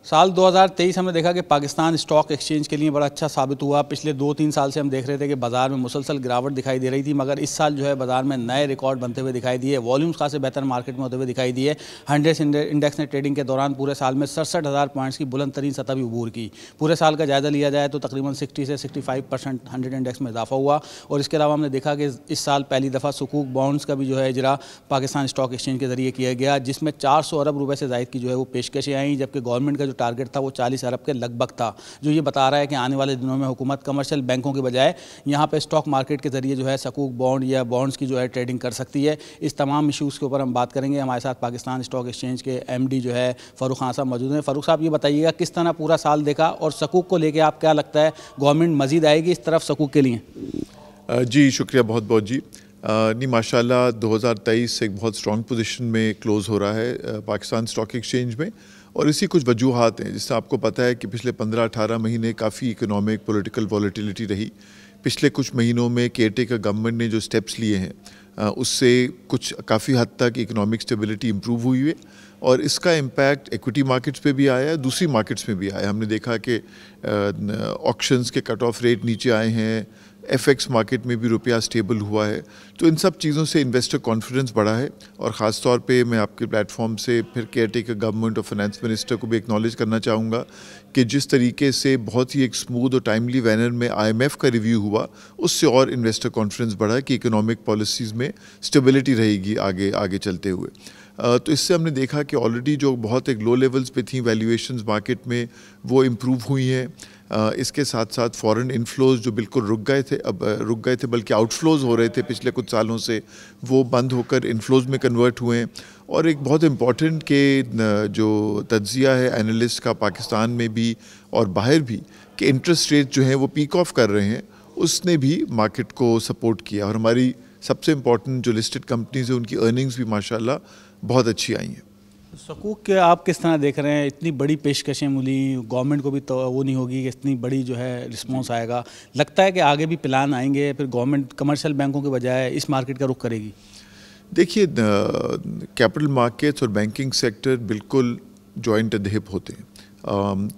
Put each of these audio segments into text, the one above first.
साल 2023 हमने देखा कि पाकिस्तान स्टॉक एक्सचेंज के लिए बड़ा अच्छा साबित हुआ। पिछले 2-3 साल से हम देख रहे थे कि बाज़ार में मुसलसल गिरावट दिखाई दे रही थी, मगर इस साल जो है बाज़ार में नए रिकॉर्ड बनते हुए दिखाई दिए। वॉल्यूम्स खासे बेहतर मार्केट में होते हुए दिखाई दिए। 100 इंडेक्स ने ट्रेडिंग के दौरान पूरे साल में 67,000 पॉइंट्स की बुलंद तरीन सतह भी अबूर की। पूरे साल का जायज़ा लिया जाए तो तकरीबन 60 से 65% 100 इंडेक्स में इजाफा हुआ। और इसके अलावा हमने देखा कि इस साल पहली दफ़ा सुकूक बॉन्ड्स का भी जो है इजरा पाकिस्तान स्टॉक एक्सचेंज के ज़रिए किया गया, जिसमें 400 अरब रुपये से ज़ायद की जो है वो पेशकशें आई, जबकि गवर्नमेंट का जो टारगेट था वो 40 अरब के लगभग था, जो ये बता रहा है कि आने वाले दिनों में हुकूमत कमर्शियल बैंकों के बजाय यहाँ पे स्टॉक मार्केट के ज़रिए जो है सकूक बॉन्ड या बॉन्ड्स की जो है ट्रेडिंग कर सकती है। इस तमाम इशूज़ के ऊपर हम बात करेंगे। हमारे साथ पाकिस्तान स्टॉक एक्सचेंज के MD जो है फ़ारूक खान साहब मौजूद हैं। फ़ारूक साहब, ये बताइएगा किस तरह पूरा साल देखा और सकूक को लेकर आप क्या लगता है, गवर्नमेंट मज़ीद आएगी इस तरफ सकूक के लिए? जी शुक्रिया बहुत बहुत जी। नहीं, माशाल्लाह 2023 एक बहुत स्ट्रॉन्ग पोजीशन में क्लोज़ हो रहा है पाकिस्तान स्टॉक एक्सचेंज में, और इसी कुछ वजूहात हैं। जिससे आपको पता है कि पिछले 15-18 महीने काफ़ी इकोनॉमिक पॉलिटिकल वॉलेटिलिटी रही। पिछले कुछ महीनों में केयरटेकर गवर्नमेंट ने जो स्टेप्स लिए हैं उससे कुछ काफ़ी हद तक इकोनॉमिक स्टेबिलिटी इम्प्रूव हुई है, और इसका इम्पैक्ट इक्विटी मार्केट्स पे भी आया है, दूसरी मार्केट्स में भी आया है। हमने देखा कि ऑक्शंस के कट ऑफ रेट नीचे आए हैं, FX मार्केट में भी रुपया स्टेबल हुआ है। तो इन सब चीज़ों से इन्वेस्टर कॉन्फिडेंस बढ़ा है, और ख़ास तौर पे मैं आपके प्लेटफॉर्म से फिर केयरटेकर गवर्नमेंट और फाइनेंस मिनिस्टर को भी एक्नॉलेज करना चाहूँगा कि जिस तरीके से बहुत ही एक स्मूथ और टाइमली मैनर में IMF का रिव्यू हुआ, उससे और इन्वेस्टर कॉन्फिडेंस बढ़ा है कि इकोनॉमिक पॉलिसीज़ में स्टेबिलिटी रहेगी आगे आगे चलते हुए। तो इससे हमने देखा कि ऑलरेडी जो बहुत एक लो लेवल्स पे थी वैल्यूएशंस मार्केट में, वो इम्प्रूव हुई हैं। इसके साथ साथ फॉरेन इनफ्लोज जो बिल्कुल रुक गए थे बल्कि आउटफ्लोज हो रहे थे पिछले कुछ सालों से, वो बंद होकर इनफ्लोज में कन्वर्ट हुए हैं। और एक बहुत इम्पॉर्टेंट के जो तज्जिया है एनालिस्ट का पाकिस्तान में भी और बाहर भी, कि इंटरेस्ट रेट जो हैं वो पीक ऑफ कर रहे हैं, उसने भी मार्केट को सपोर्ट किया। और हमारी सबसे इम्पॉर्टेंट जो लिस्टेड कंपनीज हैं उनकी अर्निंग्स भी माशाल्लाह बहुत अच्छी आई हैं। सकूक के आप किस तरह देख रहे हैं? इतनी बड़ी पेशकशें मिली, गवर्नमेंट को भी तो वो नहीं होगी कि इतनी बड़ी जो है रिस्पॉन्स आएगा। लगता है कि आगे भी प्लान आएंगे, फिर गवर्नमेंट कमर्शियल बैंकों के बजाय इस मार्केट का रुख करेगी? देखिए, कैपिटल मार्केट्स और बैंकिंग सेक्टर बिल्कुल जॉइंट एट द हिप होते हैं,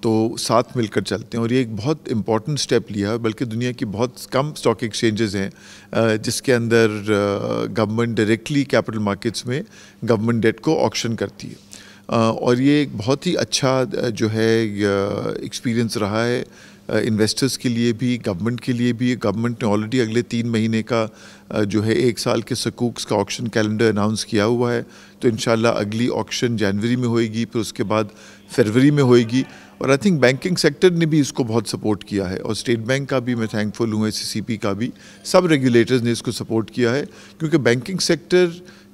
तो साथ मिलकर चलते हैं, और ये एक बहुत इम्पॉर्टेंट स्टेप लिया है। बल्कि दुनिया की बहुत कम स्टॉक एक्सचेंजेस हैं जिसके अंदर गवर्नमेंट डायरेक्टली कैपिटल मार्केट्स में गवर्नमेंट डेट को ऑक्शन करती है, और ये एक बहुत ही अच्छा जो है एक्सपीरियंस रहा है इन्वेस्टर्स के लिए भी, गवर्नमेंट के लिए भी। गवर्नमेंट ने ऑलरेडी अगले 3 महीने का जो है 1 साल के सकूक्स का ऑक्शन कैलेंडर अनाउंस किया हुआ है। तो इंशाल्लाह अगली ऑक्शन जनवरी में होएगी, फिर उसके बाद फरवरी में होएगी। और आई थिंक बैंकिंग सेक्टर ने भी इसको बहुत सपोर्ट किया है, और स्टेट बैंक का भी मैं थैंकफुल हूँ, SCCP का भी, सब रेगुलेटर्स ने इसको सपोर्ट किया है, क्योंकि बैंकिंग सेक्टर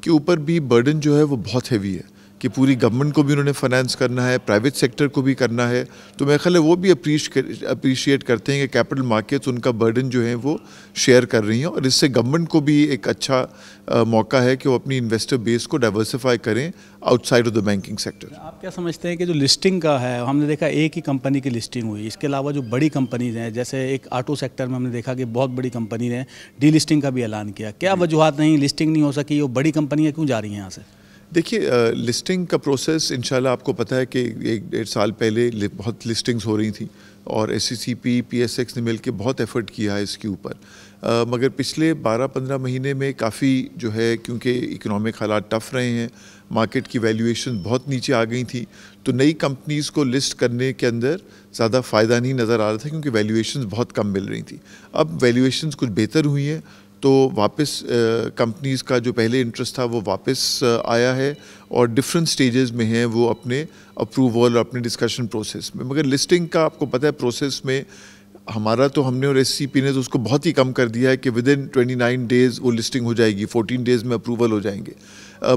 के ऊपर भी बर्डन जो है वो बहुत हैवी है कि पूरी गवर्नमेंट को भी उन्होंने फाइनेंस करना है, प्राइवेट सेक्टर को भी करना है। तो मेरा ख्याल है वो भी अप्रिशिएट करते हैं कि कैपिटल मार्केट्स उनका बर्डन जो है वो शेयर कर रही हैं, और इससे गवर्नमेंट को भी एक अच्छा मौका है कि वो अपनी इन्वेस्टर बेस को डाइवर्सिफाई करें outside of the banking sector. आप क्या समझते हैं कि जो लिस्टिंग का है, हमने देखा एक ही कंपनी की लिस्टिंग हुई, इसके अलावा जो बड़ी कंपनीज हैं, जैसे एक ऑटो सेक्टर में हमने देखा कि बहुत बड़ी कंपनी ने डी लिस्टिंग का भी ऐलान किया, क्या वजूहत नहीं, लिस्टिंग नहीं हो सकी, वो बड़ी कंपनियाँ क्यों जा रही हैं यहाँ से? देखिए, लिस्टिंग का प्रोसेस इंशाल्लाह आपको पता है कि 1-1.5 साल पहले बहुत लिस्टिंग्स हो रही थी, और SCCP PSX ने मिलकर बहुत एफर्ट किया है इसके ऊपर। मगर पिछले 12-15 महीने में काफ़ी जो है, क्योंकि इकोनॉमिक हालात टफ़ रहे हैं, मार्केट की वैल्यूएशन बहुत नीचे आ गई थी, तो नई कंपनीज़ को लिस्ट करने के अंदर ज़्यादा फ़ायदा नहीं नज़र आ रहा था, क्योंकि वैल्यूएशंस बहुत कम मिल रही थी। अब वैल्यूएशंस कुछ बेहतर हुई हैं, तो वापस कंपनीज़ का जो पहले इंटरेस्ट था वो वापस आया है, और डिफरेंट स्टेजेस में हैं वो अपने अप्रूवल और अपने डिस्कशन प्रोसेस में। मगर लिस्टिंग का आपको पता है प्रोसेस में हमारा तो हमने और SCCP ने तो उसको बहुत ही कम कर दिया है कि विदिन 29 डेज़ वो लिस्टिंग हो जाएगी, 14 डेज़ में अप्रूवल हो जाएंगे।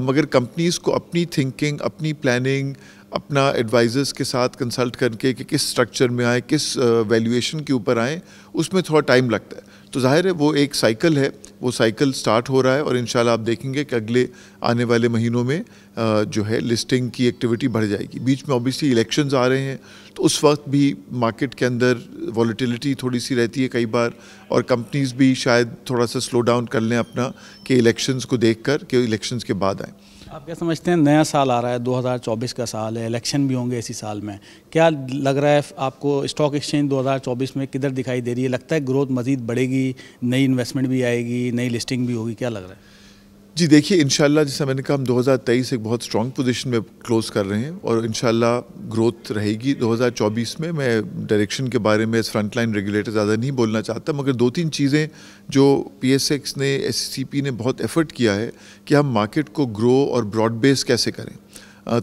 मगर कंपनीज़ को अपनी थिंकिंग, अपनी प्लानिंग, अपना एडवाइज़र्स के साथ कंसल्ट करके कि किस स्ट्रक्चर में आए, किस वैल्यूएशन के ऊपर आए, उसमें थोड़ा टाइम लगता है। तो ज़ाहिर है वो एक साइकिल है, वो साइकिल स्टार्ट हो रहा है, और इंशाल्लाह आप देखेंगे कि अगले आने वाले महीनों में जो है लिस्टिंग की एक्टिविटी बढ़ जाएगी। बीच में ऑब्वियसली इलेक्शंस आ रहे हैं, तो उस वक्त भी मार्केट के अंदर वॉलेटिलिटी थोड़ी सी रहती है कई बार, और कंपनीज़ भी शायद थोड़ा सा स्लो डाउन कर लें अपना, कि इलेक्शंस को देख कर कि इलेक्शंस के बाद आएँ। آپ کیا سمجھتے ہیں، نیا سال آ رہا ہے، 2024 کا سال ہے، الیکشن بھی ہوں گے اسی سال میں، کیا لگ رہا ہے آپ کو اسٹاک ایکسچینج 2024 میں کدھر دکھائی دے رہی ہے؟ لگتا ہے گروتھ مزید بڑھے گی، نئی انویسٹمنٹ بھی آئے گی، نئی لسٹنگ بھی ہوگی، کیا لگ رہا ہے؟ جی دیکھیے، انشاءاللہ جیسا میں نے کہا، ہم 2023 ایک بہت اسٹرانگ پوزیشن میں کلوز کر رہے ہیں اور انشاءاللہ گروتھ رہے گی 2024 میں. میں ڈائریکشن کے بارے میں فرنٹ لائن ریگولیٹر زیادہ نہیں بولنا چاہتا، مگر دو تین چیزیں جو پی ایس ایکس نے، ایس سی پی نے بہت ایفرٹ کیا ہے کہ ہم مارکیٹ کو گرو اور براڈ بیس کیسے کریں.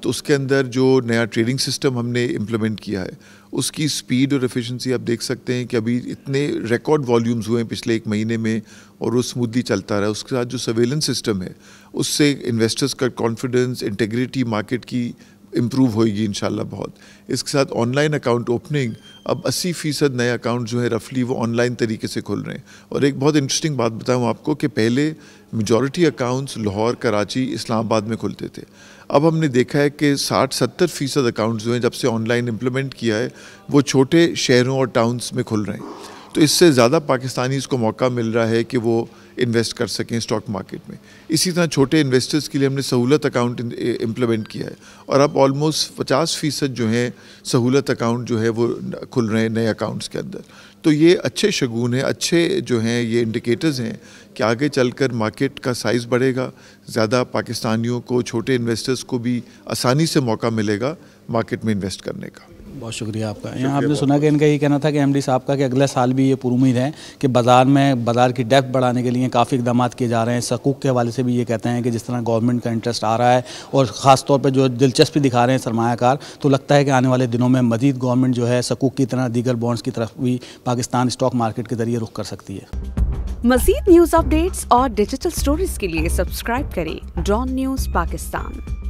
تو اس کے اندر جو نیا ٹریڈنگ سسٹم ہم نے امپلیمنٹ کیا ہے، اس کی سپیڈ اور ایفیشنسی آپ دیکھ سکتے ہیں کہ ابھی اتنے ریکارڈ والیومز ہوئے ہیں پچھلے ایک مہینے میں، اور وہ اسموتھلی چلتا رہا ہے. اس کے ساتھ جو سرویلنس سسٹم ہے، اس سے انویسٹرز کا کانفیڈنس، انٹیگریٹی مارکیٹ کی امپروو ہوئے گی انشاءاللہ بہت. اس کے ساتھ آن لائن اکاؤنٹ اوپننگ، اب 80% نئے اکاؤنٹ جو ہیں رفلی وہ آن لائن طریقے سے کھل رہے ہیں. اور ایک بہت انٹرسٹنگ بات بتاؤں آپ کو کہ پہلے میجورٹی اکاؤنٹس لاہور، کراچی، اسلام آباد میں کھلتے تھے. اب ہم نے دیکھا ہے کہ 60-70% اکاؤنٹس جو ہیں جب سے آن لائن امپلیمنٹ کیا ہے، وہ چھوٹے شہروں اور ٹاؤنس میں کھل رہے ہیں. تو اس سے زیادہ پاکستانیز کو موقع مل رہا ہے کہ وہ انویسٹ کر سکیں اسٹاک مارکیٹ میں. اسی طرح چھوٹے انویسٹرز کے لیے ہم نے سہولت اکاؤنٹ امپلیمنٹ کیا ہے، اور اب آلموسٹ 50% جو ہیں سہولت اکاؤنٹ جو ہے وہ کھل رہے ہیں نئے اکاؤنٹس کے اندر. تو یہ اچھے شگون ہیں، اچھے جو ہیں یہ انڈیکیٹرز ہیں کہ آگے چل کر مارکیٹ کا سائز بڑھے گا، زیادہ پاکستانیوں کو، چھوٹے انویسٹرز کو بھی آسانی سے موقع ملے گا مارکیٹ میں انویسٹ کرنے کا. بہت شکریہ آپ کا. یہاں آپ نے سنا کہ ان کا یہ کہنا تھا کہ ایم ڈی صاحب کا کہ اگلے سال بھی یہ پر امید ہے کہ بازار کی ڈیپتھ بڑھانے کے لیے کافی اقدامات کیے جا رہے ہیں. سکوک کے حوالے سے بھی یہ کہتے ہیں کہ جس طرح گورنمنٹ کا انٹرسٹ آ رہا ہے اور خاص طور پہ جو دلچسپی دکھا رہے ہیں سرمایہ کار، تو لگتا ہے کہ آنے والے دنوں میں مزید گورنمنٹ جو ہے سکوک کی طرح دیگر بانڈز کی طرف بھی پاکستان اسٹاک مارکیٹ کے ذریعے رخ کر سکتی ہے. مزید نیوز اپ ڈیٹس اور ڈیجیٹل سٹوریز کے لیے سبسکرائب کریں ڈان نیوز پاکستان.